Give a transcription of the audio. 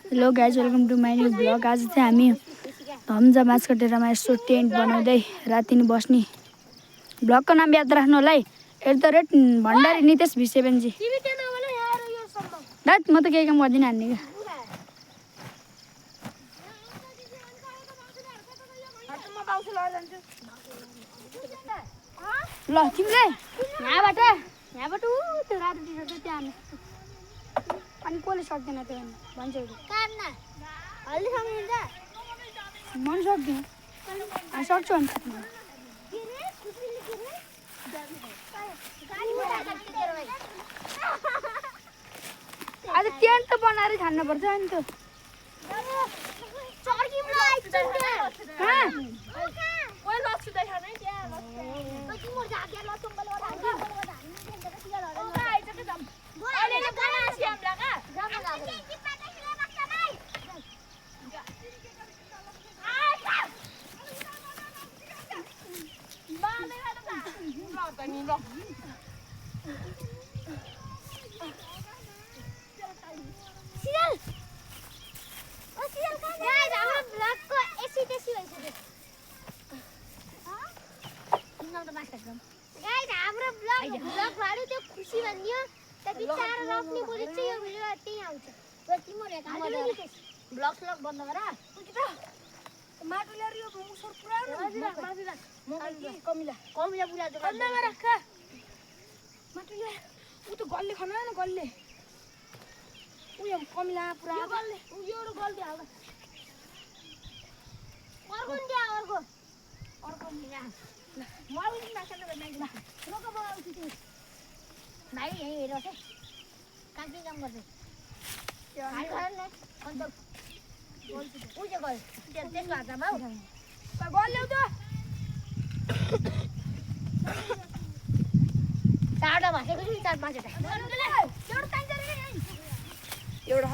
Hello guys welcome to my new blog. आज चाहिँ हामी धम्जा बाँसकटेरमा यसो टेन्ट बनाउँदै राति नि बस्ने। ब्लगको नाम याद राख्नु होला है, @भण्डारी नितेश V7G। दात म त केही काम गर्दिनँ हान्ने क्या। ल तिमीले यहाँबाट त्यो रातो टी सर्ट त्यहाँ हान्नु। अनि कसले सक्दैन त्यो भन्छ मन सक्दिनँ सक्छु अनि आज टेन्ट त बनाएर छान्नुपर्छ नि त। खुसी भनियो त बिचारा रोक्ने बोली चाहिँ यो भिडियो त्यही आउँछ। ब्लग बन्द गर माटो ल्याएर यो मुसर पुरा कमिला पुरा बन्द गर खा माटो ल्या उ त गल्ले खाना न गल्ले उ यो कमिला पुरा गल्ले उ यो गल्ले हाल्दा अर्को दिया अर्को यहाँ मलाई नि माछा नगर्दैन रोको बनाउ छिटो भाइ यही हेरो छ काकी काम गर्छ त्यो हाल गर्न न अन्त उ जे गल त्यसको हातमा हौ गल ल्याउ त चारवटा भासेको छु चार पाँचवटा एउटा